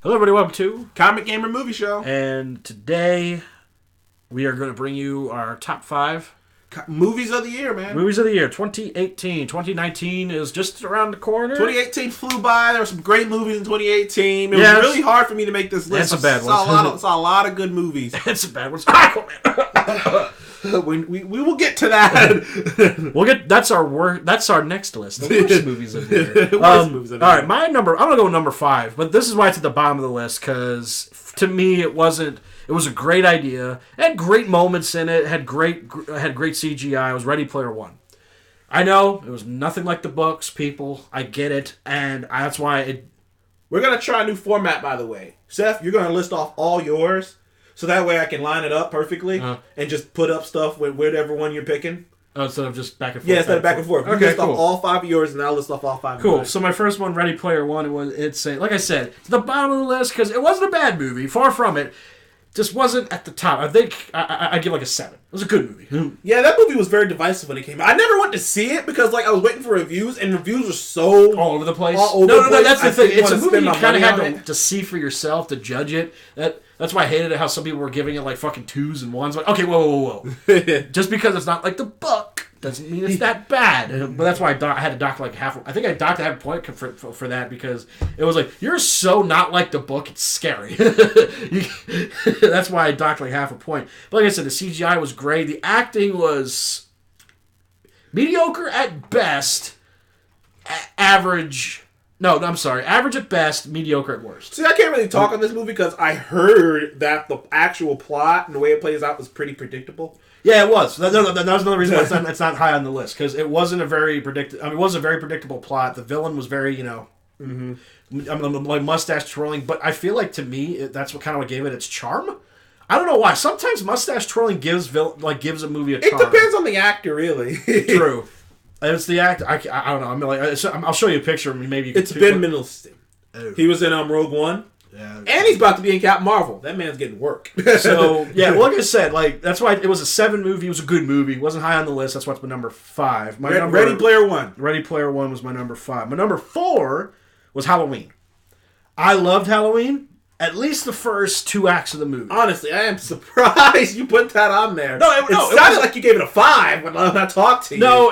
Hello, everybody. Welcome to Comic Gamer Movie Show. And today we are going to bring you our top 5 movies of the year, man. Movies of the year 2018. 2019 is just around the corner. 2018 flew by. There were some great movies in 2018. It was really hard for me to make this list. It's a bad one. Saw a lot of good movies. It's a bad one. Aquaman. we will get to that. We'll get that's our next list. The worst movies of the year. Movies of the all year. right, I'm gonna go with number 5, but this is why it's at the bottom of the list because to me it was a great idea. It had great moments in it. Had great CGI. It was Ready Player One. I know it was nothing like the books, people. I get it, and that's why We're gonna try a new format, by the way. Seth, you're gonna list off all yours, so that way I can line it up perfectly and just put up stuff with whatever one you're picking. Oh, instead of just back and forth. Yeah, instead of back and forth. You Okay, list cool. off all 5 of yours, and I'll list off all 5 of Cool. mine. So my first one, Ready Player One, like I said, it's the bottom of the list because it wasn't a bad movie. Far from it. Just wasn't at the top. I think I'd give like a 7. It was a good movie. Yeah, that movie was very divisive when it came out. I never went to see it because I was waiting for reviews, and reviews were so All over the place. All over the place. That's the I thing. didn't It's a wanna movie spend you my kind of money had on to see for yourself to judge it. That's why I hated it. How some people were giving it like fucking 2s and 1s. Like, okay, whoa. Just because it's not like the book doesn't mean it's that bad. But that's why I had to dock like half. I think I docked half a point for that because it was like you're so not like the book. It's scary. That's why I docked like half a point. But like I said, the CGI was great. The acting was mediocre at best. Average. No, I'm sorry. Average at best, mediocre at worst. See, I can't really talk on this movie because I heard that the actual plot and the way it plays out was pretty predictable. Yeah, it was. That was another reason why it's not high on the list because it wasn't a very predictable. I mean, it was a very predictable plot. The villain was very, like mustache twirling. But I feel like to me, that's what gave it its charm. I don't know why. Sometimes mustache twirling gives a movie a charm. It depends on the actor, really. True. It's the actor. I don't know. I mean, I'll show you a picture. Maybe you it's Ben Mendelsohn. Oh. He was in Rogue One. Yeah. And he's about to be in Captain Marvel. That man's getting work. So, yeah, like I said, that's why it was a 7 movie. It was a good movie. It wasn't high on the list. That's why it's my number 5. Ready Player One. Ready Player One was my number 5. My number 4 was Halloween. I loved Halloween. At least the first 2 acts of the movie. Honestly, I am surprised you put that on there. It sounded like you gave it a 5 when I talked to you. No,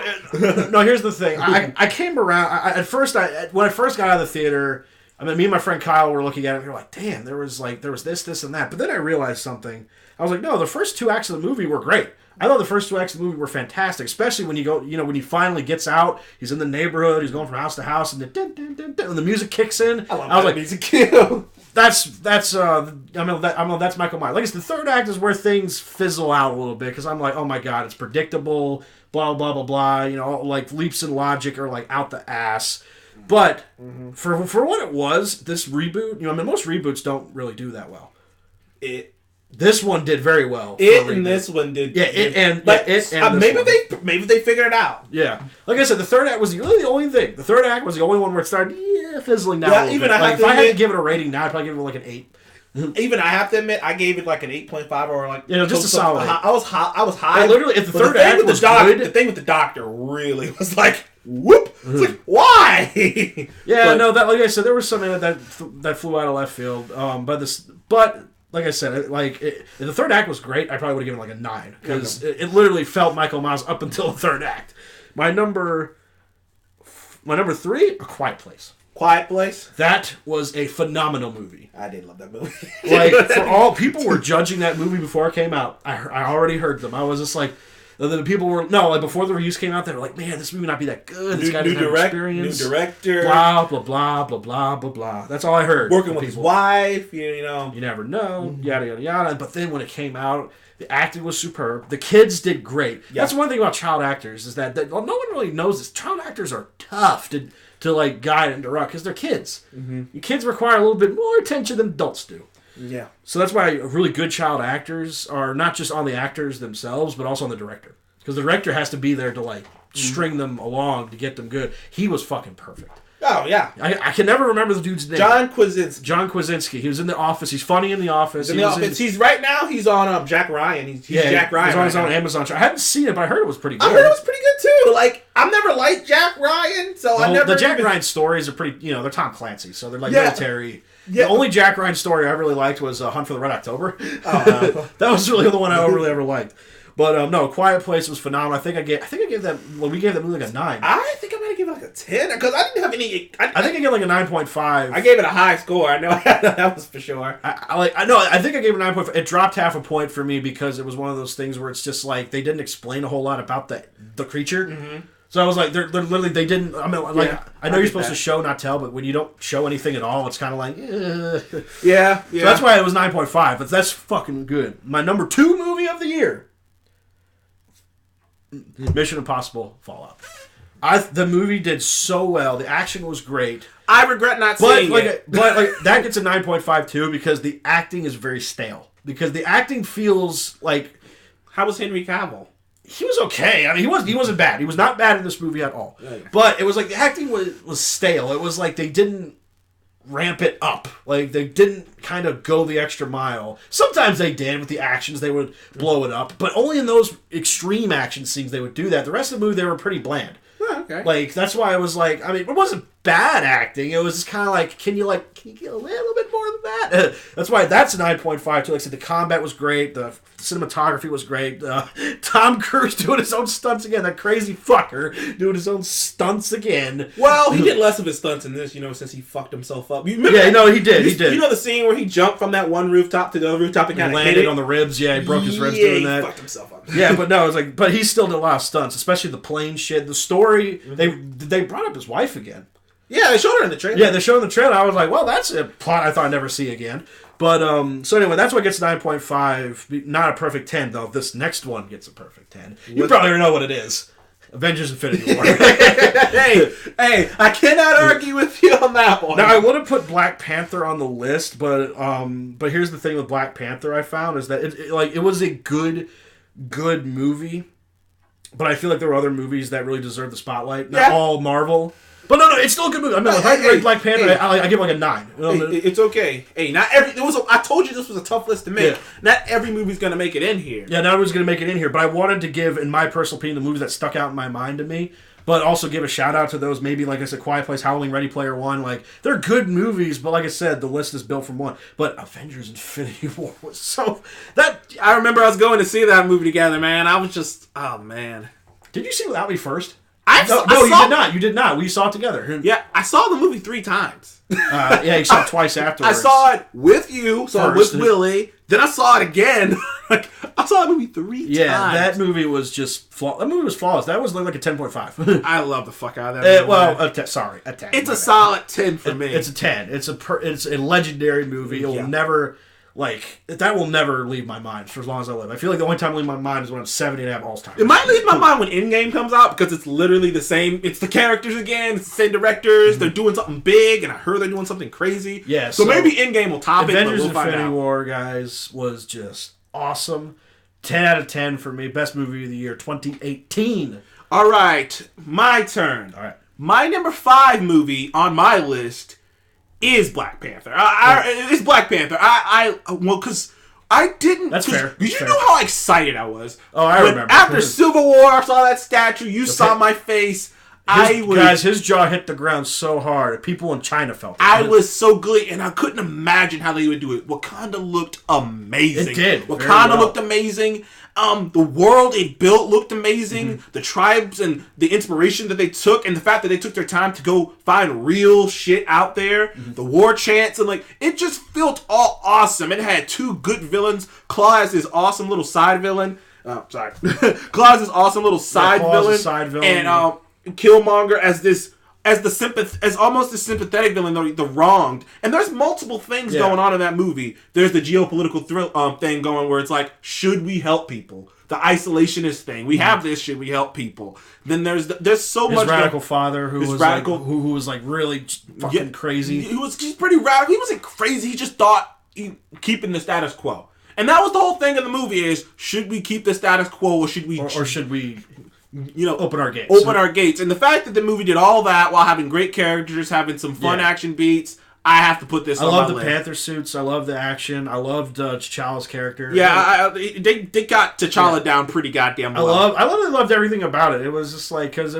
here's the thing. I came around. When I first got out of the theater, I mean, me and my friend Kyle were looking at it and we were like, damn, there was this, and that. But then I realized something. I was like, no, the first 2 acts of the movie were great. I thought the first 2 acts of the movie were fantastic, especially when you go, when he finally gets out, he's in the neighborhood, he's going from house to house, and the music kicks in. I was like, music kill. That's Michael Myers. Like, the third act is where things fizzle out a little bit because I'm like, oh my god, it's predictable, blah blah blah blah. Like leaps in logic are like out the ass. But for what it was, this reboot, most reboots don't really do that well. This one did very well. This one did. Yeah, maybe they figured it out. Yeah, like I said, the third act was really the only thing. The third act was the only one where it started fizzling down. Yeah, even if I had to give it a rating now, I'd probably give it like an 8. Even I have to admit, I gave it like an 8.5 or like just a solid. I was high. Literally, if the third act was good, the thing with the doctor really was like, whoop. It's like, why? That like I said, there was something that flew out of left field. But like I said, if the third act was great, I probably would have given it like a 9 because it literally felt Michael Myers up until the third act. My number 3, A Quiet Place. Quiet Place? That was a phenomenal movie. I did love that movie. For all people were judging that movie before it came out. I already heard them. I was just like, the people were before the reviews came out, they were like, man, this movie might be that good. This guy doesn't have experience. New director. Blah blah blah blah blah blah blah. That's all I heard. Working with his wife, You never know. Yada yada yada. But then when it came out, the acting was superb. The kids did great. Yeah. That's one thing about child actors is that no one really knows this. Child actors are tough to guide and direct because they're kids. Mm-hmm. Kids require a little bit more attention than adults do. Yeah. So that's why really good child actors are not just on the actors themselves, but also on the director. Because the director has to be there to string them along to get them good. He was fucking perfect. Oh, yeah. I can never remember the dude's name. John Krasinski. John Krasinski. He was in The Office. He's funny in The Office. He's right now, he's on Jack Ryan. He's Jack Ryan. He's on his own Amazon show. I haven't seen it, but I heard it was pretty good. I heard it was pretty good, too. I've never liked Jack Ryan, so I never... The Jack Ryan stories are pretty, they're Tom Clancy, so they're military... The only Jack Ryan story I really liked was Hunt for the Red October. That was really the one I really ever liked. But no, Quiet Place was phenomenal. I think I gave that. Well, we gave that movie like a 9. I think I might have given it like a 10 because I didn't have any. I think I gave like a 9.5. I gave it a high score. I know that was for sure. I think I gave it a 9.5. It dropped half a point for me because it was one of those things where it's just like they didn't explain a whole lot about the creature. Mm-hmm. So I was like, they're literally they didn't. I mean, like I know you're supposed to show not tell, but when you don't show anything at all, it's kind of like, yeah. So that's why it was 9.5. But that's fucking good. My number 2 movie of the year. Mission Impossible Fallout. The movie did so well. The action was great. I regret not seeing it. But that gets a 9.5 too because the acting is very stale. Because the acting feels like... How was Henry Cavill? He was okay. I mean, he wasn't bad. He was not bad in this movie at all. Okay. But it was like the acting was stale. It was like they didn't ramp it up. Like they didn't kind of go the extra mile. Sometimes they did with the actions. They would blow it up. But only in those extreme action scenes they would do that. The rest of the movie, they were pretty bland. Oh, okay. Like, that's why I was like, I mean, it wasn't bad acting. It was just kind of like, can you get a little bit more than that? That's why that's a 9.5 too. Like I said, the combat was great. The cinematography was great. Tom Cruise doing his own stunts again. That crazy fucker doing his own stunts again. Well, he did less of his stunts in this, since he fucked himself up. He did. He did. You know the scene where he jumped from that one rooftop to the other rooftop and kind of landed on the ribs. Yeah, he broke his ribs doing that. He fucked himself up. Yeah, but no, it was like, but he still did a lot of stunts, especially the plane shit. The story, they brought up his wife again. Yeah, they showed her in the trailer. Yeah, they showed in the trailer. I was like, well, that's a plot I thought I'd never see again. But, so anyway, that's what gets 9.5. Not a perfect 10, though. This next one gets a perfect 10. You probably know what it is. Avengers Infinity War. hey, I cannot argue with you on that one. Now, I would have put Black Panther on the list, but here's the thing with Black Panther I found, is that it was a good movie, but I feel like there were other movies that really deserve the spotlight. Not all Marvel. But no, it's still a good movie. I mean, if I rate Black Panther, I give it like a 9. It's okay. Hey, not every. I told you this was a tough list to make. Yeah. Not every movie's gonna make it in here. Yeah, not everyone's gonna make it in here. But I wanted to give, in my personal opinion, the movies that stuck out in my mind to me. But also give a shout out to those. Maybe like I said, Quiet Place, Howling, Ready Player One. Like they're good movies. But like I said, the list is built from one. But Avengers: Infinity War was so that. I remember I was going to see that movie together, man. I was just, oh man. Did you see it without me first? No, you did not. You did not. We saw it together. Yeah, I saw the movie 3 times. Yeah, you saw it twice afterwards. I saw it with you, saw it with Willie. Then I saw it again. I saw that movie 3 times. Yeah, that movie was just flawless. That movie was flawless. That was like a 10.5. I love the fuck out of that movie. A 10. It's a solid 10 for me. It's a 10. It's a legendary movie. It will never... that will never leave my mind for as long as I live. I feel like the only time it leave my mind is when I'm 70 and I have Alzheimer's. It might leave my mind when Endgame comes out because it's literally the same. It's the characters again. It's the same directors. Mm-hmm. They're doing something big, and I heard they're doing something crazy. Yeah. So maybe Endgame will top Avengers it. But we'll Infinity War, guys, was just awesome. 10 out of 10 for me. Best movie of the year, 2018. All right, my turn. All right. My number 5 movie on my list is Black Panther. It's Black Panther. Because I didn't... That's fair. You know how excited I was? Oh, I remember. After Civil War, I saw that statue. You saw my face. His jaw hit the ground so hard. People in China felt it. I was so glee, and I couldn't imagine how they would do it. Wakanda looked amazing. It did. Wakanda looked amazing. The world it built looked amazing. Mm-hmm. The tribes and the inspiration that they took, and the fact that they took their time to go find real shit out there. Mm-hmm. The war chants, and it just felt all awesome. It had 2 good villains. Claw as this awesome little side villain. Claw as this awesome little side villain. And Killmonger as almost a sympathetic villain, the wronged. And there's multiple things going on in that movie. There's the geopolitical thing going where it's like, should we help people? The isolationist thing. We have this, should we help people? Then there's so much. His radical father who was really fucking crazy. He's pretty radical. He wasn't crazy. He just thought keeping the status quo. And that was the whole thing in the movie is, should we keep the status quo or should we... Or should we... open our gates. And the fact that the movie did all that while having great characters, having some fun action beats, I have to put this I on love my the list. Panther suits. I love the action. I loved T'Challa's character. Yeah, they got T'Challa down pretty goddamn well. I literally loved everything about it. It was just like because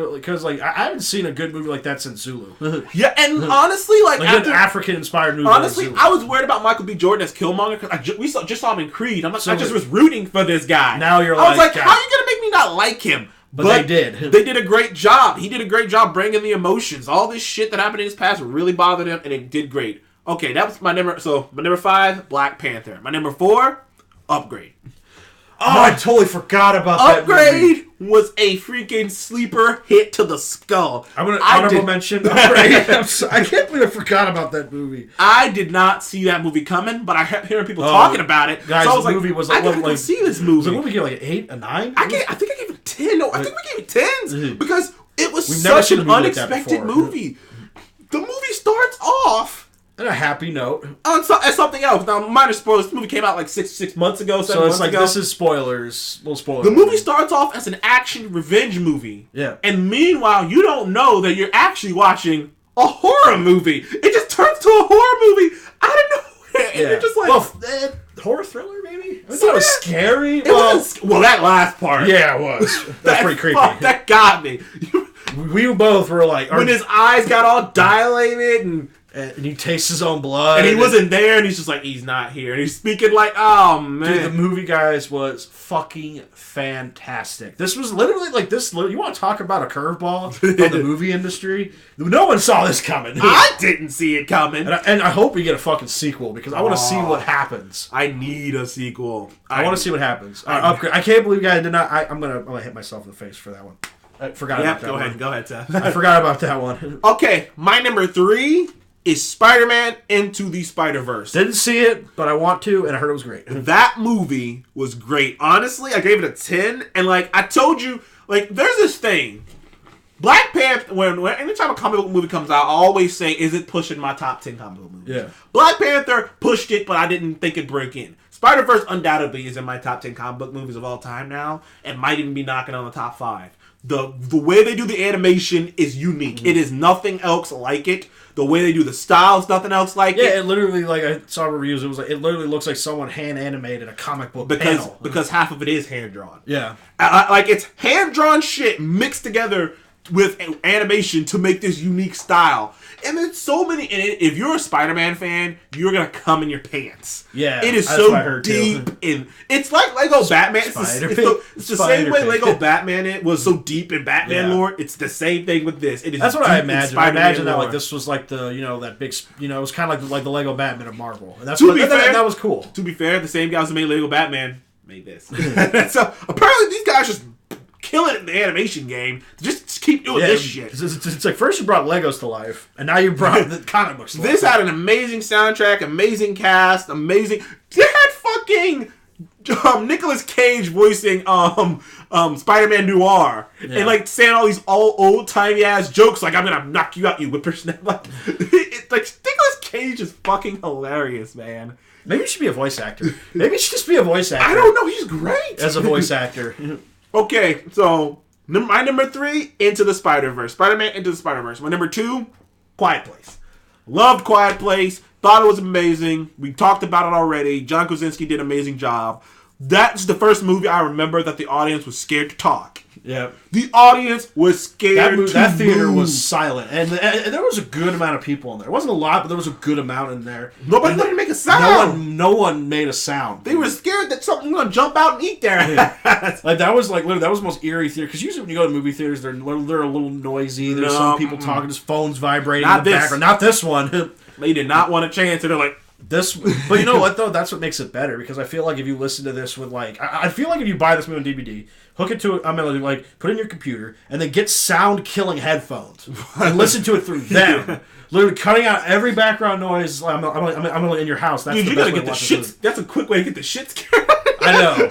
like I haven't seen a good movie like that since Zulu. Yeah, and honestly, like an African inspired movie. Honestly, like Zulu. I was worried about Michael B. Jordan as Killmonger because we just saw him in Creed. I just was rooting for this guy. Now you're I was like, God. how are you gonna make me not like him? But they did. They did a great job. He did a great job bringing the emotions. All this shit that happened in his past really bothered him, and it did great. Okay, that was my number. So my number 5, Black Panther. My number 4, Upgrade. Oh, I totally forgot about that movie. Upgrade was a freaking sleeper hit to the skull. I'm gonna honorable mention Upgrade. I can't believe I forgot about that movie. I did not see that movie coming, but I kept hearing people talking about it. Guys, so I was the movie was like, I gotta go see this movie. Was the movie like an 8, a 9? I think I gave it a 10. No, I think we gave it 10s because it was We've never such seen a an movie like that unexpected before. movie. The movie starts off On a happy note. on something else. Now, minor spoilers. This movie came out like six months ago, 7 So months it's like ago. this is spoilers. Little spoilers. The movie starts off as an action revenge movie. Yeah. And meanwhile, you don't know that you're actually watching a horror movie. It just turns to a horror movie out of nowhere. And you're just like... horror thriller, maybe? I So thought it was that- scary. Well, that last part. Yeah, it was. That's pretty creepy. That got me. We both were like... When his eyes got all dilated and he tastes his own blood. and he wasn't there, and he's just like, he's not here. And he's speaking like, oh, man. Dude, the movie, guys, was fucking fantastic. This was literally like this. You want to talk about a curveball from the movie industry? No one saw this coming. I didn't see it coming. And I hope we get a fucking sequel because I want to see what happens. I need a sequel. I want to see what happens. Upgrade. I can't believe you guys did not. I'm gonna hit myself in the face for that one. I forgot about that one. Go ahead, Seth. I forgot about that one. Okay, my number 3 is Spider-Man Into the Spider-Verse. Didn't see it, but I want to, and I heard it was great. That movie was great. Honestly, I gave it a 10, and like I told you, like there's this thing. Black Panther, when anytime a comic book movie comes out, I always say, is it pushing my top 10 comic book movies? Yeah. Black Panther pushed it, but I didn't think it'd break in. Spider-Verse undoubtedly is in my top 10 comic book movies of all time now, and might even be knocking on the top 5. The way they do the animation is unique. Mm-hmm. It is nothing else like it. The way they do the style is nothing else like it. Yeah, it literally, like I saw reviews, it was like it literally looks like someone hand animated a comic book panel. Because half of it is hand drawn. Yeah. Like it's hand drawn shit mixed together with animation to make this unique style. And there's so many in it. If you're a Spider-Man fan, you're gonna come in your pants. Yeah, it is that's so what I heard deep too. in. It's like Lego Batman. It's the same way Lego Batman was so deep in Batman lore. It's the same thing with this. It is. That's what I imagine. I imagine that lore. like this was like the that big it was kind of like the Lego Batman of Marvel. And that's that was cool. To be fair, the same guys who made Lego Batman made this. So apparently these guys just killing it in the animation game. Just keep doing this shit. It's like first you brought Legos to life, and now you brought the comic books to life. This had an amazing soundtrack, amazing cast, amazing. They had fucking Nicolas Cage voicing Spider-Man Noir and like saying all these old timey ass jokes like I'm gonna knock you out, you whippersnapper. Like Nicolas Cage is fucking hilarious, man. Maybe you should be a voice actor. Maybe you should just be a voice actor. I don't know. He's great as a voice actor. Okay, so my number 3, Into the Spider-Verse. Spider-Man Into the Spider-Verse. My number 2, Quiet Place. Loved Quiet Place. Thought it was amazing. We talked about it already. John Krasinski did an amazing job. That's the first movie I remember that the audience was scared to talk. Yeah. The audience was scared that theater move. was silent. And there was a good amount of people in there. It wasn't a lot, but there was a good amount in there. Nobody let him make a sound. No one made a sound. They were scared that something was going to jump out and eat their ass. Like that was literally the most eerie theater. Because usually when you go to movie theaters, they're a little noisy. There's some people talking, just phones vibrating in the background. Not this one. They did not want a chance. And they're like, but you know what though? That's what makes it better because I feel like if you listen to this with like, I feel like if you buy this movie on DVD, hook it to put it in your computer and then get sound killing headphones and listen to it through them. Literally cutting out every background noise. I'm in your house. That's dude, the you best gotta way get to the watch shit. That's a quick way to get the shit scared. I know.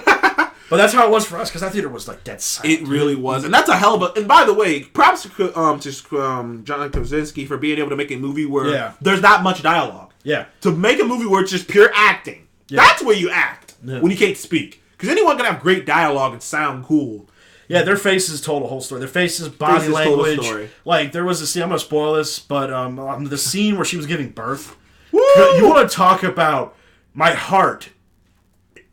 But that's how it was for us because that theater was like dead silent. It really was, and that's a hell of a. And by the way, props to John Krasinski for being able to make a movie where there's not much dialogue. Yeah, to make a movie where it's just pure acting. Yeah. That's where you act when you can't speak. Because anyone can have great dialogue and sound cool. Yeah, their faces told a whole story. Their faces, body language. Like there was a scene. I'm gonna spoil this, but the scene where she was giving birth. You want to talk about my heart?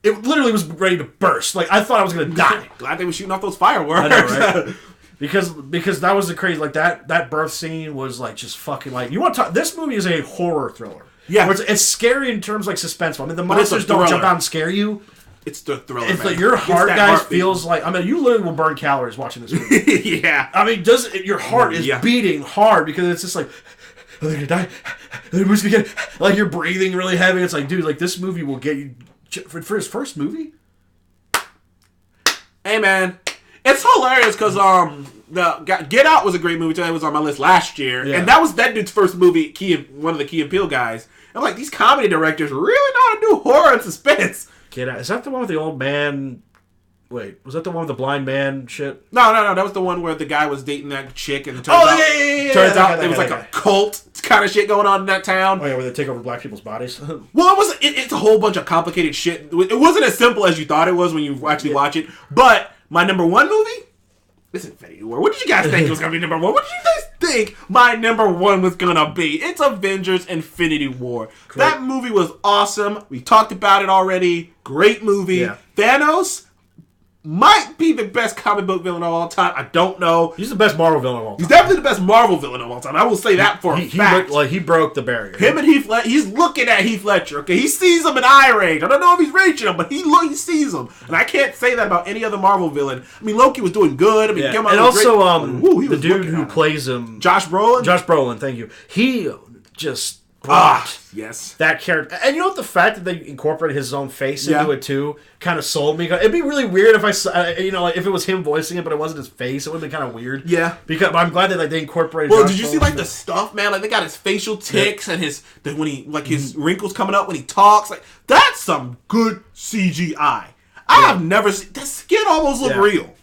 It literally was ready to burst. Like, I thought I was gonna die. Glad they were shooting off those fireworks. I know, right? Because that was the crazy. Like that birth scene was like just fucking like. You want to talk? This movie is a horror thriller. Yeah, where it's scary in terms like suspenseful. I mean, the monsters don't jump out and scare you. It's the thriller. It's like your heart, guys, feels like. I mean, you literally will burn calories watching this movie. Yeah. I mean, your heart is beating hard because it's just like, oh, they're gonna die. The movie's gonna get like you're breathing really heavy. It's like, dude, like this movie will get you for his first movie. Hey, man, it's hilarious because the Get Out was a great movie too. It was on my list last year, and that was that dude's first movie. One of the Key and Peele guys. I'm like, these comedy directors really know how to do horror and suspense. Get Out. Is that the one with the old man? Wait, was that the one with the blind man shit? No. That was the one where the guy was dating that chick, and it turns out, turns out it was like a cult kind of shit going on in that town. Oh yeah, where they take over black people's bodies. Well, it wasn't. It's a whole bunch of complicated shit. It wasn't as simple as you thought it was when you actually watch it. But my number one movie is Infinity War. What did you guys think it was gonna be number one? What did you guys think my number one was gonna be? It's Avengers: Infinity War. Great. That movie was awesome. We talked about it already. Great movie. Yeah. Thanos might be the best comic book villain of all time. I don't know. He's the best Marvel villain of all time. He's definitely the best Marvel villain of all time. I will say that for a fact. He broke the barrier. Him and Heath Ledger, he's looking at Heath Ledger. Okay, he sees him in eye range. I don't know if he's reaching him, but he sees him. And I can't say that about any other Marvel villain. I mean, Loki was doing good. I mean, and also the dude who plays him, Josh Brolin. Josh Brolin, thank you. He just. Yes. That character. And you know what? The fact that they incorporated his own face into it, too, kind of sold me. It'd be really weird if like if it was him voicing it, but it wasn't his face. It would have been kind of weird. Yeah. But I'm glad that they incorporated Well, did you see, like, the stuff, man? Like, they got his facial tics and when he, like, his wrinkles coming up when he talks. Like, that's some good CGI. I have never seen... That skin almost looked real.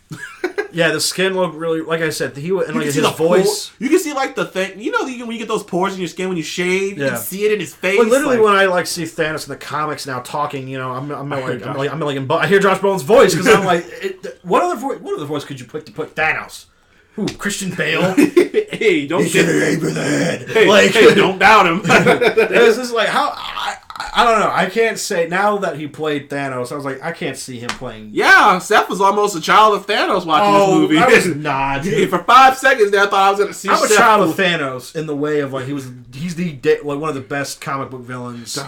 Yeah, the skin looked really, like I said, and like his voice. You can see like the thing, you know, when you get those pores in your skin when you shave, you can see it in his face. But literally, when I like see Thanos in the comics now talking, you know, I'm like, I hear Josh Brolin's voice because I'm like, what other voice could you put to put Thanos? Who? Christian Bale? Hey, don't get an aim for the head. Hey, don't doubt him. It's just like how. I don't know. I can't say now that he played Thanos. I was like, I can't see him playing. Yeah, Seth was almost a child of Thanos watching this movie. I was not. For 5 seconds there, I thought I was going to see. I'm a child of Thanos in the way of like he's one of the best comic book villains.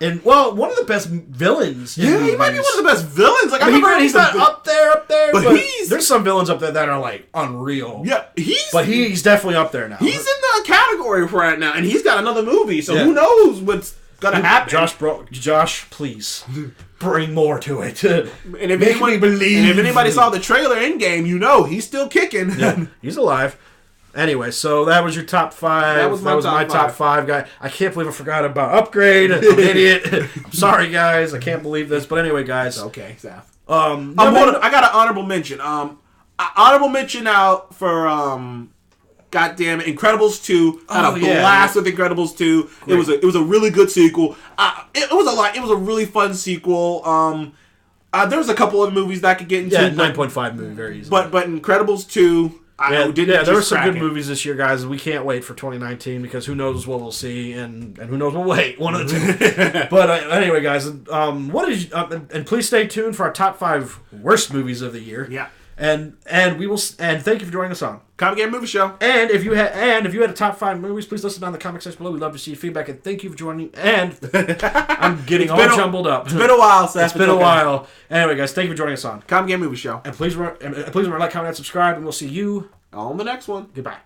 And one of the best villains. Yeah, he might be one of the best villains. Like he's not up there. But there's some villains up there that are like unreal. Yeah, he's definitely up there now. He's in the category for right now, and he's got another movie. So who knows what's gonna happen? Josh, please bring more to it. And if anybody saw the trailer Endgame, you know he's still kicking. Yeah, he's alive. Anyway, so that was your top 5. That was my top 5 guy. I can't believe I forgot about Upgrade. I'm an idiot. I'm sorry, guys. I can't believe this. But anyway, guys. Okay, Seth. I got an honorable mention. Honorable mention out for God damn it, Incredibles 2. Had a blast with Incredibles 2. Great. It was a really good sequel. It was a really fun sequel. There was a couple of movies that I could get into. Yeah, 9.5 movie, very easy. But Incredibles 2. There were some good movies this year, guys. We can't wait for 2019 because who knows what we'll see and who knows we'll wait. One of the two. But anyway, guys, and please stay tuned for our top 5 worst movies of the year. Yeah. And thank you for joining us on Comic Game Movie Show. And if you had a top 5 movies, please listen down in the comment section below. We'd love to see your feedback. And thank you for joining. And I'm getting all jumbled up. It's been a while, Seth. It's been a while. Anyway, guys, thank you for joining us on Comic Game Movie Show. And please remember, like, comment, and subscribe, and we'll see you on the next one. Goodbye.